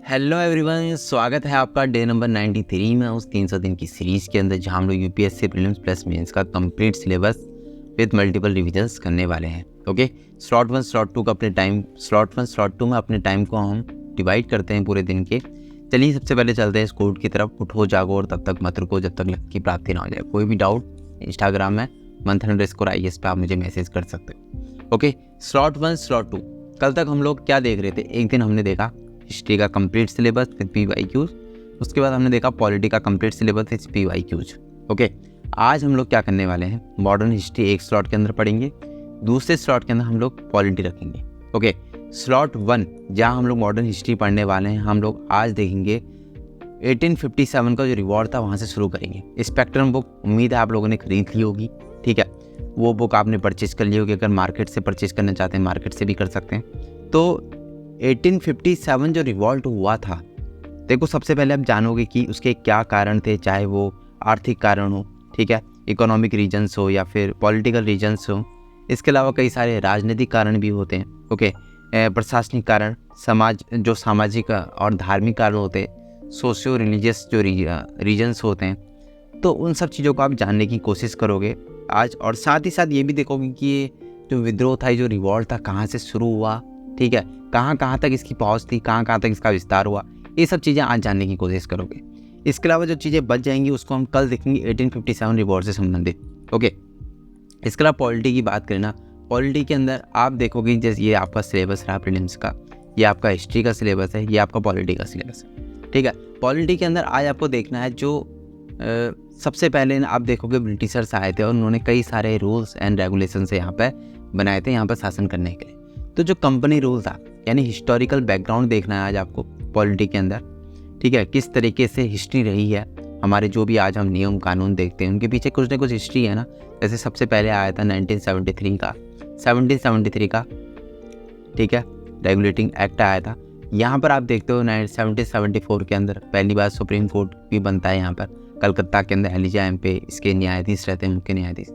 Hello everyone, स्वागत है आपका डे नंबर 93 में उस 300 दिन की सीरीज़ के अंदर जहां हम लोग यूपीएससी प्रीलिम्स प्लस मेंस का complete syllabus with multiple revisions करने वाले हैं। ओके, स्लॉट 1 स्लॉट 2 का स्लॉट 1 स्लॉट 2 में अपने टाइम को हम डिवाइड करते हैं पूरे दिन के। चलिए सबसे पहले चलते हैं इस कोड की तरफ। उठो जागो और तब तक मत रुको जब तक लक की प्राप्ति ना हो जाए। कोई भी डाउट इंस्टाग्राम में मंथन_IAS पे आप मुझे मैसेज कर सकते हो। ओके, स्लॉट 1 स्लॉट 2 कल तक हम लोग क्या देख रहे थे। एक दिन हमने देखा हिस्ट्री का कंप्लीट सिलेबस विद PYQs, उसके बाद हमने देखा पॉलिटी का complete syllabus with PYQs। Okay, आज हम लोग क्या करने वाले हैं, मॉडर्न हिस्ट्री एक स्लॉट के अंदर पढ़ेंगे, दूसरे स्लॉट के अंदर हम लोग पॉलिटी रखेंगे। ओके, स्लॉट 1 जहाँ हम लोग मॉडर्न हिस्ट्री पढ़ने वाले हैं, हम लोग आज देखेंगे 1857 का जो रिवॉर्ड था वहाँ से शुरू करेंगे। स्पेक्ट्रम बुक उम्मीद है आप लोगों ने खरीद ली होगी, ठीक है। वो बुक आपने परचेज कर ली होगी। अगर मार्केट से परचेज करना चाहते हैं मार्केट से भी कर सकते हैं। तो 1857 जो रिवॉल्ट हुआ था, देखो सबसे पहले आप जानोगे कि उसके क्या कारण थे, चाहे वो आर्थिक कारण हो, ठीक है, इकोनॉमिक रीजन्स हो या फिर पॉलिटिकल रीजन्स हो। इसके अलावा कई सारे राजनीतिक कारण भी होते हैं। ओके, प्रशासनिक कारण, सामाजिक और धार्मिक कारण होते हैं, सोशियो रिलीजियस जो रीजन्स होते हैं। तो उन सब चीज़ों को आप जानने की कोशिश करोगे आज, और साथ ही साथ ये भी देखोगे कि ये जो विद्रोह था, जो रिवॉल्ट था, कहाँ से शुरू हुआ, ठीक है, कहाँ तक इसकी पहुँच थी, कहाँ तक इसका विस्तार हुआ। ये सब चीज़ें आज जानने की कोशिश करोगे। इसके अलावा जो चीज़ें बच जाएंगी उसको हम कल देखेंगे 1857 रिवॉर्ड से संबंधित। ओके, इसके अलावा पॉलिटी की बात करें ना, पॉलिटी के अंदर आप देखोगे जैसे ये आपका सिलेबस रहा प्रीलिम्स का, ये आपका हिस्ट्री का सिलेबस है, ये आपका पॉलिटी का सिलेबस है, ठीक है। पॉलिटी के अंदर आज आपको देखना है जो सबसे पहले आप देखोगे ब्रिटिशर्स आए थे और उन्होंने कई सारे रूल्स एंड रेगुलेशन से यहाँ पर बनाए थे यहाँ पर शासन करने के लिए। तो जो कंपनी रूल था, यानी हिस्टोरिकल बैकग्राउंड देखना है आज आपको पॉलिटी के अंदर, ठीक है। किस तरीके से हिस्ट्री रही है, हमारे जो भी आज हम नियम कानून देखते हैं उनके पीछे कुछ ना कुछ हिस्ट्री है ना। जैसे सबसे पहले आया था 1773 का, ठीक है, रेगुलेटिंग एक्ट आया था। यहाँ पर आप देखते हो 1774 के अंदर पहली बार सुप्रीम कोर्ट भी बनता है यहाँ पर कलकत्ता के अंदर। एलिजा एम्पे इसके न्यायाधीश रहते हैं, मुख्य न्यायाधीश।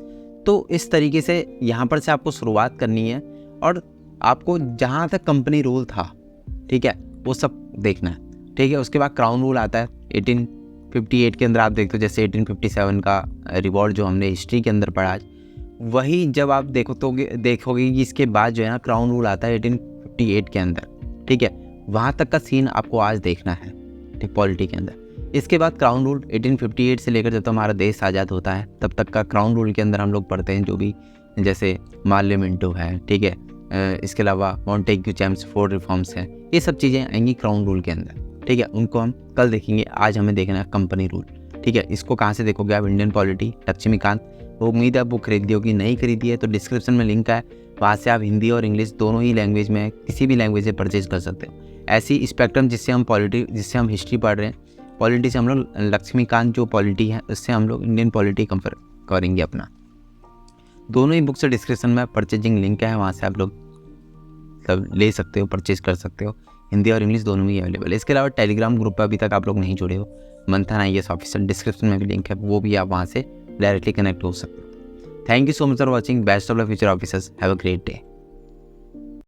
तो इस तरीके से यहाँ पर से आपको शुरुआत करनी है और आपको जहाँ तक कंपनी रूल था, ठीक है, वो सब देखना है, ठीक है। उसके बाद क्राउन रूल आता है 1858 के अंदर। आप देखते हो जैसे 1857 का रिवॉर्ड जो हमने हिस्ट्री के अंदर पढ़ा, वही जब आप देखोगे कि इसके बाद जो है ना क्राउन रूल आता है 1858 के अंदर, ठीक है। वहाँ तक का सीन आपको आज देखना है, ठीक, पॉलिटी के अंदर। इसके बाद क्राउन रूल 1858 से लेकर जब तक हमारा देश आज़ाद होता है तब तक का क्राउन रूल के अंदर हम लोग पढ़ते हैं, जो भी जैसे मार्लियामेंटो है, ठीक है। इसके अलावा मॉन्टेग्यू चेम्सफोर्ड रिफॉर्म्स हैं, ये सब चीज़ें आएंगी क्राउन रूल के अंदर, ठीक है। उनको हम कल देखेंगे। आज हमें देखना है कंपनी रूल, ठीक है। इसको कहाँ से देखोगे आप, इंडियन पॉलिटी, लक्ष्मीकांत। वो उम्मीद है आप वो खरीदी होगी, नहीं खरीदी है तो डिस्क्रिप्शन में लिंक है, वहाँ से आप हिंदी और इंग्लिश दोनों ही लैंग्वेज में किसी भी लैंग्वेज से परचेज कर सकते हो। ऐसी स्पेक्ट्रम जिससे हम हिस्ट्री पढ़ रहे हैं, पॉलिटी से हम लोग लक्ष्मीकांत जो पॉलिटी है उससे हम लोग इंडियन पॉलिटी कंपेयर करेंगे अपना। दोनों ही बुक से डिस्क्रिप्शन में परचेजिंग लिंक है, वहाँ से आप लोग सब ले सकते हो, परचेज कर सकते हो। हिंदी और इंग्लिश दोनों में अवेलेबल है। इसके अलावा टेलीग्राम ग्रुप पर अभी तक आप लोग नहीं जुड़े हो, मंथन IAS ऑफिशियल, डिस्क्रिप्शन में भी लिंक है, वो भी आप वहाँ से डायरेक्टली कनेक्ट हो सकते हो। Thank you so much for watching. Best of the future officers, have a great day.